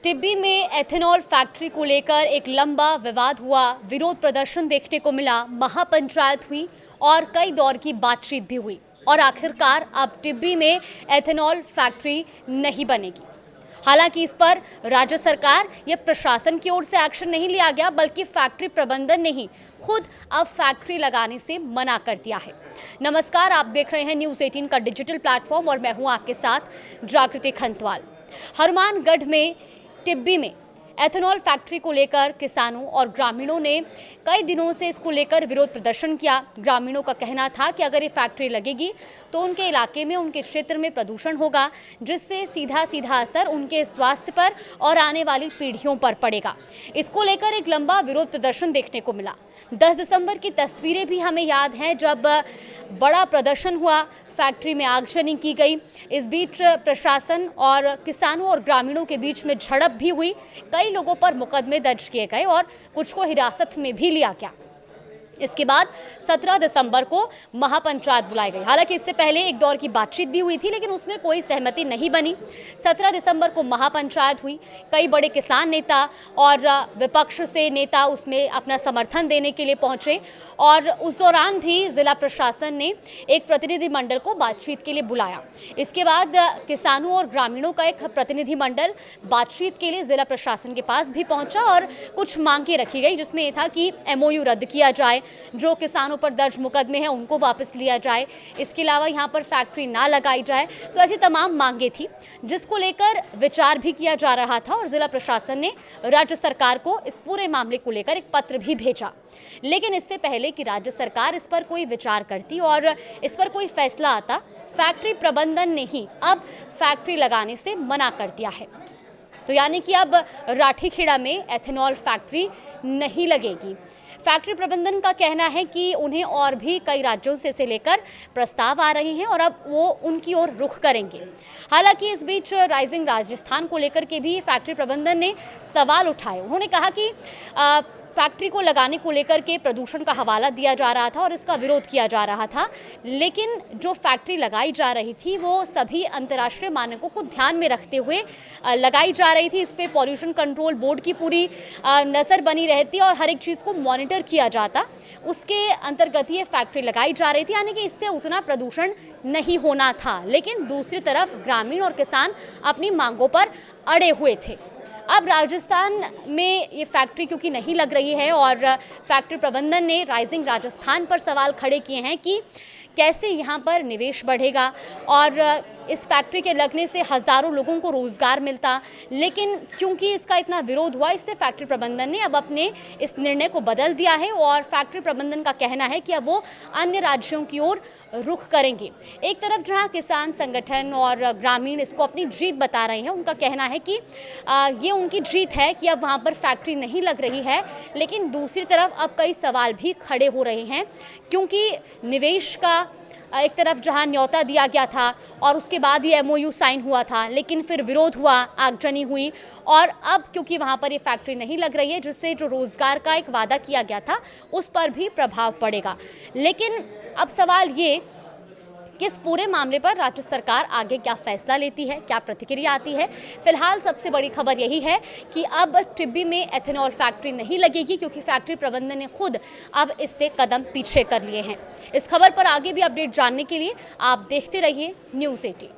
टिब्बी में ethanol factory को लेकर एक लंबा विवाद हुआ, विरोध प्रदर्शन देखने को मिला, महापंचायत हुई और कई दौर की बातचीत भी हुई और आखिरकार अब टिब्बी में एथेनॉल फैक्ट्री नहीं बनेगी। हालांकि इस पर राज्य सरकार या प्रशासन की ओर से एक्शन नहीं लिया गया, बल्कि फैक्ट्री प्रबंधन ने ही खुद अब फैक्ट्री लगाने से मना कर दिया है। नमस्कार, आप देख रहे हैं न्यूज़ 18 का डिजिटल प्लेटफॉर्म और मैं हूं आपके साथ जागृति खंतवाल। हनुमानगढ़ में टिब्बी में एथेनॉल फैक्ट्री को लेकर किसानों और ग्रामीणों ने कई दिनों से इसको लेकर विरोध प्रदर्शन किया। ग्रामीणों का कहना था कि अगर ये फैक्ट्री लगेगी तो उनके इलाके में, उनके क्षेत्र में प्रदूषण होगा, जिससे सीधा सीधा असर उनके स्वास्थ्य पर और आने वाली पीढ़ियों पर पड़ेगा। इसको लेकर एक लंबा विरोध प्रदर्शन देखने को मिला। 10 दिसंबर की तस्वीरें भी हमें याद हैं, जब बड़ा प्रदर्शन हुआ, फैक्ट्री में आगजनी की गई। इस बीच प्रशासन और किसानों और ग्रामीणों के बीच में झड़प भी हुई। कई लोगों पर मुकदमे दर्ज किए गए और कुछ को हिरासत में भी लिया गया। इसके बाद 17 दिसंबर को महापंचायत बुलाई गई। हालांकि इससे पहले एक दौर की बातचीत भी हुई थी, लेकिन उसमें कोई सहमति नहीं बनी। 17 दिसंबर को महापंचायत हुई। कई बड़े किसान नेता और विपक्ष से नेता उसमें अपना समर्थन देने के लिए पहुंचे और उस दौरान भी जिला प्रशासन ने एक प्रतिनिधिमंडल को बातचीत के लिए बुलाया। इसके बाद किसानों और ग्रामीणों का एक प्रतिनिधिमंडल बातचीत के लिए जिला प्रशासन के पास भी पहुंचा और कुछ मांगें रखी गई, जिसमें यह था कि MOU रद्द किया जाए, जो किसानों पर दर्ज मुकदमे हैं उनको वापस लिया जाए, इसके अलावा यहाँ पर फैक्ट्री ना लगाई जाए। तो ऐसी तमाम मांगे थी, जिसको लेकर विचार भी किया जा रहा था और जिला प्रशासन ने राज्य सरकार को इस पूरे मामले को लेकर एक पत्र भी भेजा। लेकिन इससे पहले कि राज्य सरकार इस पर कोई विचार करती और इस पर कोई फैसला आता, फैक्ट्री प्रबंधन ने ही अब फैक्ट्री लगाने से मना कर दिया है। तो यानी कि अब राठीखेड़ा में एथेनॉल फैक्ट्री नहीं लगेगी। फैक्ट्री प्रबंधन का कहना है कि उन्हें और भी कई राज्यों से इसे लेकर प्रस्ताव आ रहे हैं और अब वो उनकी ओर रुख करेंगे। हालांकि इस बीच राइजिंग राजस्थान को लेकर के भी फैक्ट्री प्रबंधन ने सवाल उठाए। उन्होंने कहा कि फैक्ट्री को लगाने को लेकर के प्रदूषण का हवाला दिया जा रहा था और इसका विरोध किया जा रहा था, लेकिन जो फैक्ट्री लगाई जा रही थी वो सभी अंतर्राष्ट्रीय मानकों को ध्यान में रखते हुए लगाई जा रही थी। इस पर पॉल्यूशन कंट्रोल बोर्ड की पूरी नज़र बनी रहती और हर एक चीज़ को मॉनिटर किया जाता। उसके अंतर्गत ये फैक्ट्री लगाई जा रही थी, यानी कि इससे उतना प्रदूषण नहीं होना था। लेकिन दूसरी तरफ ग्रामीण और किसान अपनी मांगों पर अड़े हुए थे। अब राजस्थान में ये फैक्ट्री क्योंकि नहीं लग रही है और फैक्ट्री प्रबंधन ने राइजिंग राजस्थान पर सवाल खड़े किए हैं कि कैसे यहाँ पर निवेश बढ़ेगा और इस फैक्ट्री के लगने से हज़ारों लोगों को रोज़गार मिलता। लेकिन क्योंकि इसका इतना विरोध हुआ, इससे फैक्ट्री प्रबंधन ने अब अपने इस निर्णय को बदल दिया है और फैक्ट्री प्रबंधन का कहना है कि अब वो अन्य राज्यों की ओर रुख करेंगे। एक तरफ जहां किसान संगठन और ग्रामीण इसको अपनी जीत बता रहे हैं, उनका कहना है कि ये उनकी जीत है कि अब वहाँ पर फैक्ट्री नहीं लग रही है। लेकिन दूसरी तरफ अब कई सवाल भी खड़े हो रहे हैं, क्योंकि निवेश का एक तरफ जहां न्योता दिया गया था और उसके बाद ही MOU साइन हुआ था, लेकिन फिर विरोध हुआ, आगजनी हुई और अब क्योंकि वहां पर ये फैक्ट्री नहीं लग रही है, जिससे जो रोजगार का एक वादा किया गया था उस पर भी प्रभाव पड़ेगा। लेकिन अब सवाल ये कि इस पूरे मामले पर राज्य सरकार आगे क्या फैसला लेती है, क्या प्रतिक्रिया आती है। फिलहाल सबसे बड़ी खबर यही है कि अब टिब्बी में एथेनॉल फैक्ट्री नहीं लगेगी, क्योंकि फैक्ट्री प्रबंधन ने खुद अब इससे कदम पीछे कर लिए हैं। इस खबर पर आगे भी अपडेट जानने के लिए आप देखते रहिए न्यूज़ 18।